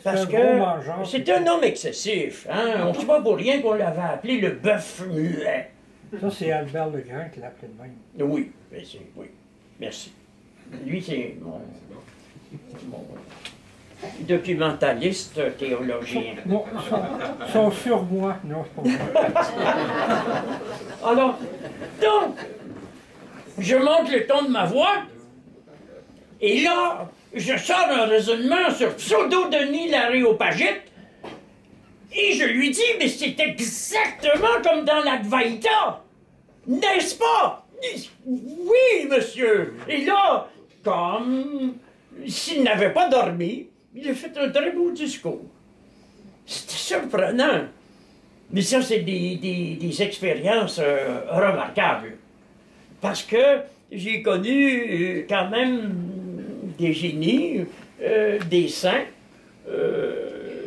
Parce que c'était un homme excessif. Hein? On ne sait pas pour rien qu'on l'avait appelé le bœuf muet. Ça, c'est Albert Legrand qui l'appelait de même. Oui, oui. Merci. Lui, c'est mon documentaliste théologien. Non, son surmoi, non, c'est pas vrai. Alors, donc, je monte le ton de ma voix, et là, je sors un raisonnement sur Pseudo-Denis l'Aréopagite, et je lui dis, mais c'est exactement comme dans l'Advaita, n'est-ce pas? Oui, monsieur. Et là, comme s'il n'avait pas dormi, il a fait un très beau discours. C'était surprenant. Mais ça, c'est des expériences remarquables. Parce que j'ai connu quand même des génies, des saints,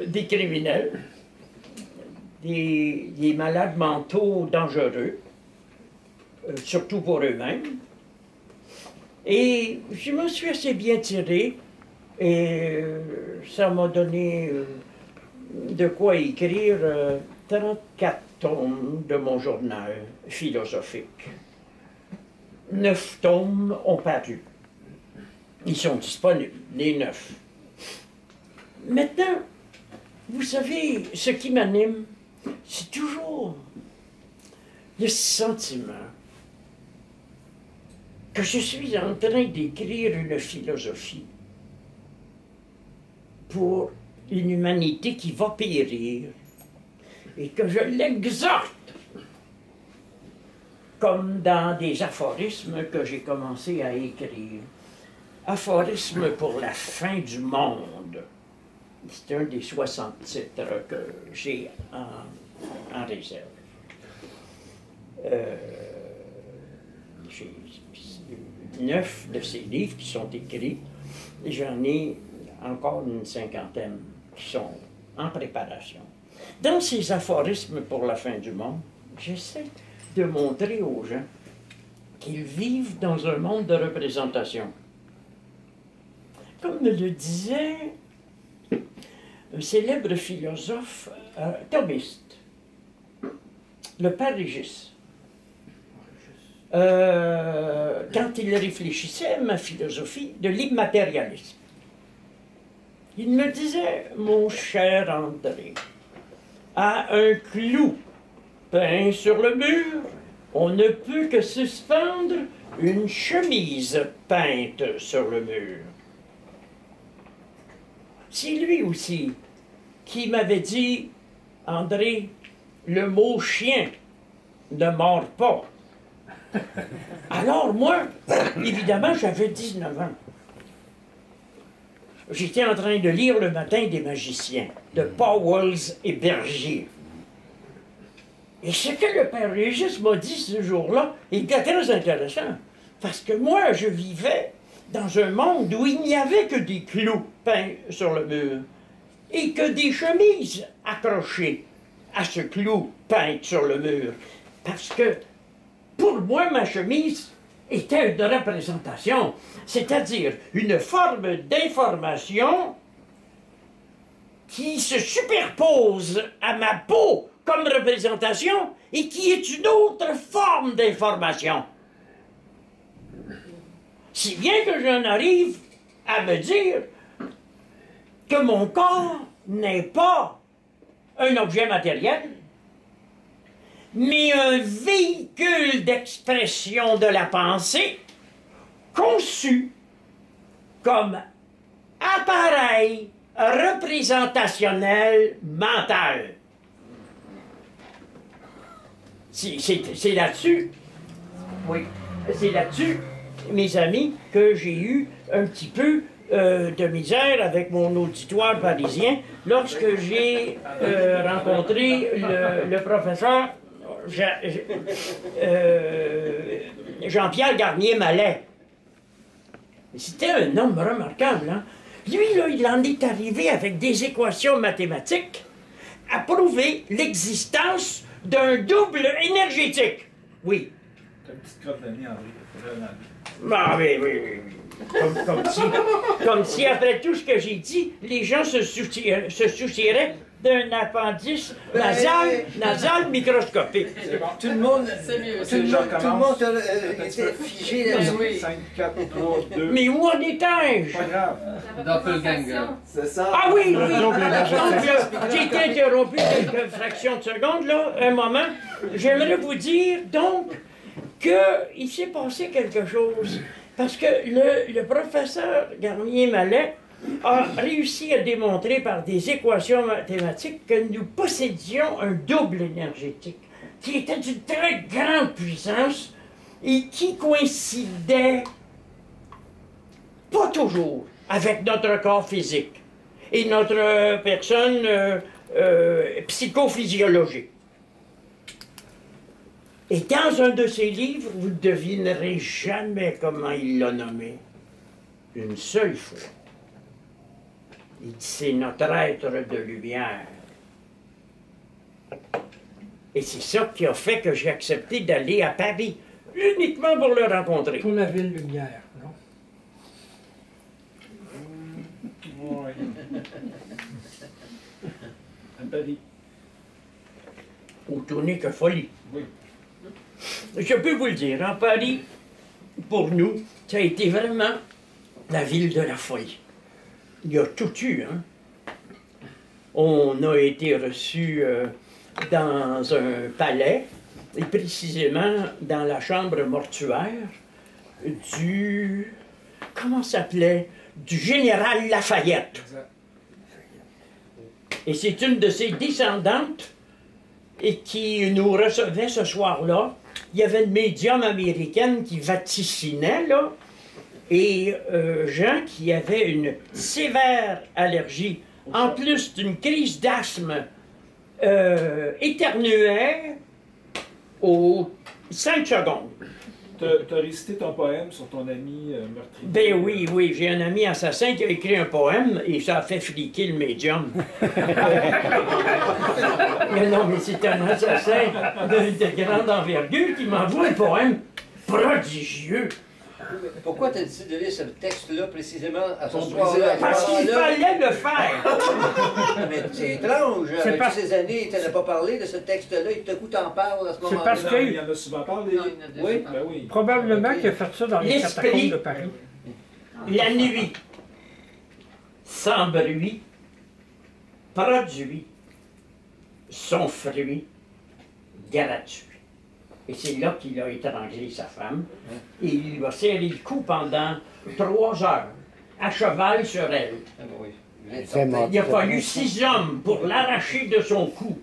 des criminels, des malades mentaux dangereux, surtout pour eux-mêmes. Et je me suis assez bien tiré, et ça m'a donné de quoi écrire 34 tomes de mon journal philosophique. 9 tomes ont paru. Ils sont disponibles, les 9. Maintenant, vous savez, ce qui m'anime, c'est toujours le sentiment que je suis en train d'écrire une philosophie pour une humanité qui va périr et que je l'exhorte, comme dans des aphorismes que j'ai commencé à écrire. Aphorisme pour la fin du monde. C'est un des 60 titres que j'ai en réserve. J'ai 9 de ces livres qui sont écrits, et j'en ai encore une 50aine qui sont en préparation. Dans ces aphorismes pour la fin du monde, j'essaie de montrer aux gens qu'ils vivent dans un monde de représentation. Comme me le disait un célèbre philosophe thomiste, le père Régis. Quand il réfléchissait à ma philosophie de l'immatérialisme, il me disait, mon cher André, à un clou peint sur le mur, on ne peut que suspendre une chemise peinte sur le mur. C'est lui aussi qui m'avait dit, André, le mot chien ne mord pas. Alors moi, évidemment, j'avais 19 ans. J'étais en train de lire Le Matin des magiciens, de Powell et Bergier. Et ce que le père Régis m'a dit ce jour-là était très intéressant. Parce que moi, je vivais dans un monde où il n'y avait que des clous peints sur le mur et que des chemises accrochées à ce clou peint sur le mur. Parce que, pour moi, ma chemise était une représentation, c'est-à-dire une forme d'information qui se superpose à ma peau comme représentation et qui est une autre forme d'information. Si bien que j'en arrive à me dire que mon corps n'est pas un objet matériel, mais un véhicule d'expression de la pensée conçu comme appareil représentationnel mental. C'est là-dessus, oui, c'est là-dessus, mes amis, que j'ai eu un petit peu de misère avec mon auditoire parisien lorsque j'ai rencontré le professeur Jean-Pierre Garnier-Mallet. C'était un homme remarquable, hein? Lui, là, il en est arrivé avec des équations mathématiques à prouver l'existence d'un double énergétique. Oui. T'as une petite crotte d'année, André. Ah oui, oui, oui, oui. Comme si, après tout ce que j'ai dit, les gens se soucieraient d'un appendice nasal microscopique. Tout le monde, tout le monde était figé là-dessus. 5, 4, 3, 2. Mais où en étais-je? Pas grave. Doppelganger. C'est ça. Ah oui, oui. Donc, j'ai été interrompu quelques fractions de seconde, là, un moment. J'aimerais vous dire, donc, qu'il s'est passé quelque chose. Parce que le professeur Garnier-Mallet a réussi à démontrer par des équations mathématiques que nous possédions un double énergétique qui était d'une très grande puissance et qui coïncidait pas toujours avec notre corps physique et notre personne psychophysiologique. Et dans un de ses livres, vous ne devinerez jamais comment il l'a nommé. Une seule fois. Il dit, c'est notre être de lumière. Et c'est ça qui a fait que j'ai accepté d'aller à Paris, uniquement pour le rencontrer. Pour la ville lumière, non? Oui. À Paris. Autant que folie. Oui. Je peux vous le dire, en Paris, pour nous, ça a été vraiment la ville de la folie. Il y a tout eu, hein. On a été reçus dans un palais, et précisément dans la chambre mortuaire du... comment s'appelait? Du général Lafayette. Et c'est une de ses descendantes et qui nous recevait ce soir-là. Il y avait une médium américaine qui vaticinait, là, et Jean qui avait une sévère allergie, en plus d'une crise d'asthme, éternuait aux 5 secondes. T'as récité ton poème sur ton ami meurtrier. Ben oui, oui, j'ai un ami assassin qui a écrit un poème et ça a fait fliquer le médium. Mais non, mais c'est un assassin de grande envergure qui m'envoie un poème prodigieux. Pourquoi tu as décidé de lire ce texte-là précisément à ce soir-là? Parce qu'il fallait le faire. Mais c'est étrange. Avec toutes ces années, tu n'as pas parlé de ce texte-là et tout à coup, tu en parles à ce moment-là. Parce qu'il y en a souvent parlé. Oui. Ben oui. Probablement qu'il a fait ça dans les catacombes de Paris. La nuit, sans bruit, produit son fruit gratuit. Et c'est là qu'il a étranglé sa femme. Et il lui a serré le cou pendant 3 heures, à cheval sur elle. Ah, oui. Il a fallu 6 hommes pour l'arracher de son cou.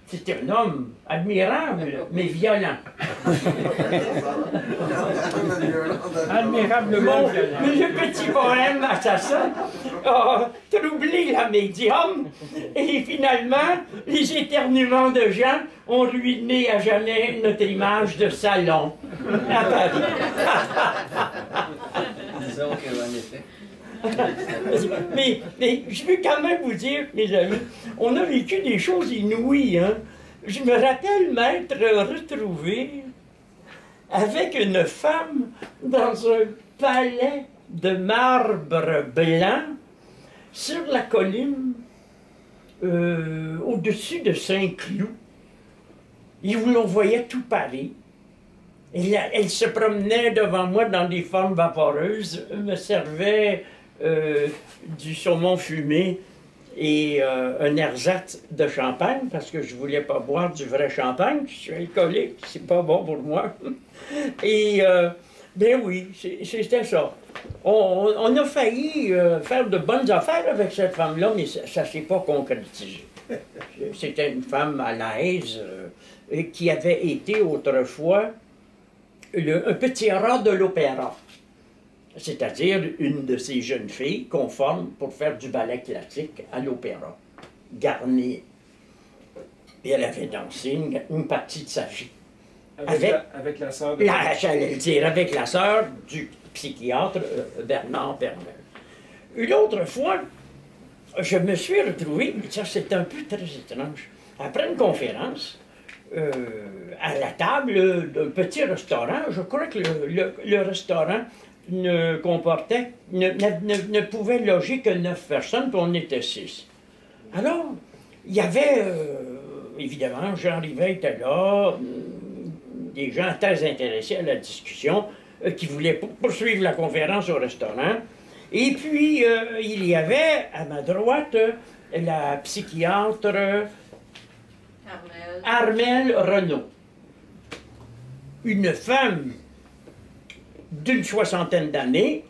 C'est un homme admirable, mais violent. Admirablement violent. Le petit poème assassin a troublé la médium et finalement, les éternuements de Jean ont ruiné à jamais notre image de salon à Paris. Disons qu'en effet. Mais je veux quand même vous dire, mes amis, on a vécu des choses inouïes, hein? Je me rappelle m'être retrouvé avec une femme dans un palais de marbre blanc sur la colline au-dessus de Saint-Cloud. Et où l'on voyait tout Paris. Et là, elle se promenait devant moi dans des formes vaporeuses, me servait du saumon fumé et un ersatz de champagne, parce que je ne voulais pas boire du vrai champagne, je suis alcoolique, c'est pas bon pour moi. Et, ben oui, c'était ça. On a failli faire de bonnes affaires avec cette femme-là, mais ça ne s'est pas concrétisé. C'était une femme à l'aise qui avait été autrefois un petit rat de l'opéra. C'est-à-dire une de ces jeunes filles qu'on forme pour faire du ballet classique à l'opéra, Garnier. Et elle avait dansé une partie de sa vie. Avec la sœur de... J'allais le dire, avec la sœur du psychiatre Bernard Bernal. Une autre fois, je me suis retrouvé, ça c'est un peu très étrange, après une conférence, à la table d'un petit restaurant, je crois que le restaurant ne pouvait loger que 9 personnes, puis on était 6. Alors, il y avait, évidemment, Jean Rivet était là, des gens très intéressés à la discussion, qui voulaient poursuivre la conférence au restaurant. Et puis, il y avait, à ma droite, la psychiatre Armelle Renaud. Une femme d'une 60aine d'années,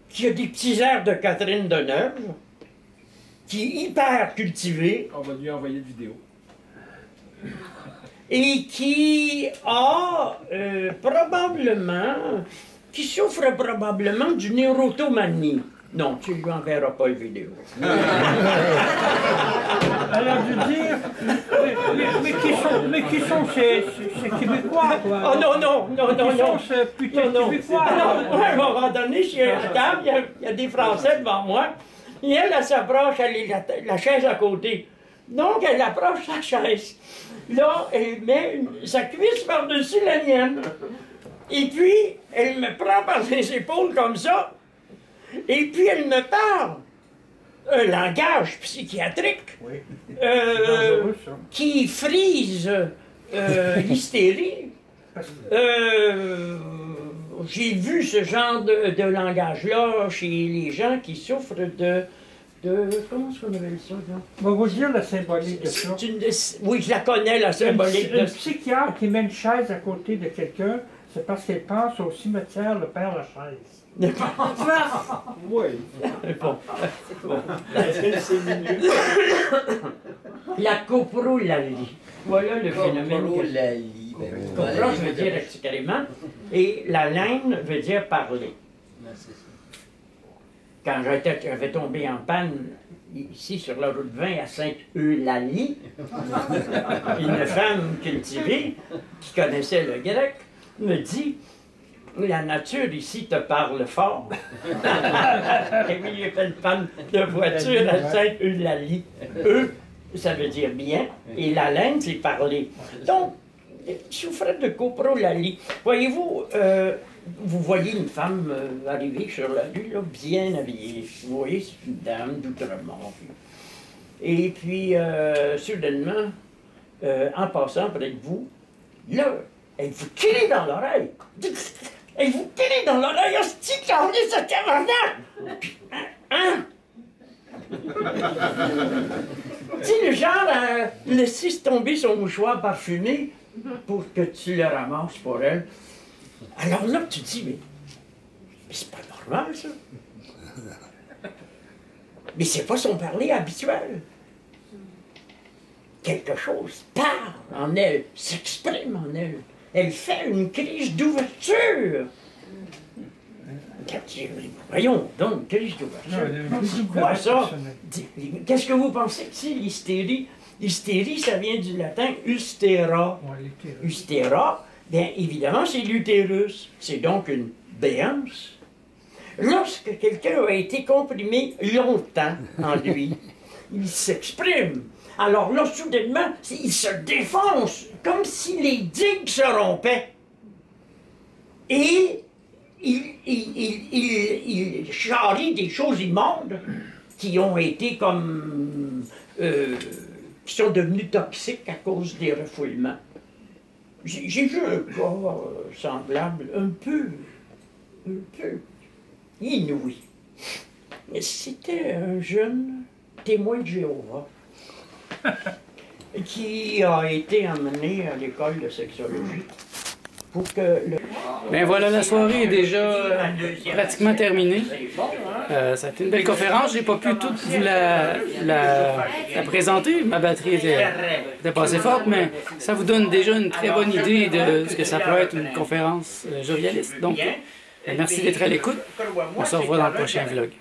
qui a des petits airs de Catherine Deneuve, qui est hyper cultivée. On va lui envoyer une vidéo. Et qui a qui souffre probablement d'une érotomanie. Non, tu lui enverras pas une vidéo. Elle a dû dire, mais qui sont ces Québécois, quoi? Oh non. Qui sont ces putains de Québécois? Alors, à un moment donné, je suis à la table, il y a des Français devant moi, et elle s'approche, elle est la chaise à côté. Donc, elle approche sa chaise. Là, elle met sa cuisse par-dessus la mienne. Et puis, elle me prend par les épaules comme ça. Et puis, elle me parle un langage psychiatrique qui frise l'hystérie. J'ai vu ce genre de langage-là chez les gens qui souffrent de comment est-ce qu'on appelle ça, là? On va vous dire la symbolique de ça. Oui, je la connais, la symbolique de ça. Une psychiatre qui met une chaise à côté de quelqu'un, c'est parce qu'elle pense au cimetière le Père Lachaise. Oui. Bon. La coprolalie. Voilà le phénomène. Coprolalie. Copro, je veux dire excrément, et la laine veut dire parler. Quand j'avais tombé en panne ici sur la route 20 à Sainte-Eulalie, une femme cultivée qui connaissait le grec me dit « La nature ici te parle fort. » Et oui, j'ai fait une panne de voiture à Sainte-Eulalie. Ça veut dire bien, et la laine, c'est parler. Donc, souffrait de coprolalie. Voyez-vous, vous voyez une femme arriver sur la rue, là, bien habillée. Vous voyez, c'est une dame d'Outremont. Et puis, soudainement, en passant près de vous, là, elle vous crie dans l'oreille. Elle vous crie dans l'oreille, hostie, quand on est ce tabarnak! Hein? Tu sais, le genre à laisser tomber son mouchoir parfumé pour que tu le ramasses pour elle. Alors là, tu te dis, mais c'est pas normal, ça. Mais c'est pas son parler habituel. Quelque chose parle en elle, s'exprime en elle. Elle fait une crise d'ouverture. Voyons donc, crise d'ouverture. C'est quoi ça? Qu'est-ce que vous pensez que c'est l'hystérie? L'hystérie, ça vient du latin ustera. Ustera, bien évidemment, c'est l'utérus. C'est donc une béance. Lorsque quelqu'un a été comprimé longtemps en lui, il s'exprime. Alors là, soudainement, il se défonce, comme si les digues se rompaient. Et il charrie des choses immondes qui ont été comme... qui sont devenues toxiques à cause des refoulements. J'ai vu un cas semblable, un peu inouï. C'était un jeune témoin de Jéhovah qui a été emmené à l'école de sexologie pour que le... Bien voilà, la soirée est déjà pratiquement terminée. Ça a été une belle conférence. J'ai pas pu toute vous la présenter. Ma batterie était pas assez forte, mais ça vous donne déjà une très bonne idée de ce que ça peut être une conférence jovialiste. Donc, merci d'être à l'écoute. On se revoit dans le prochain vlog.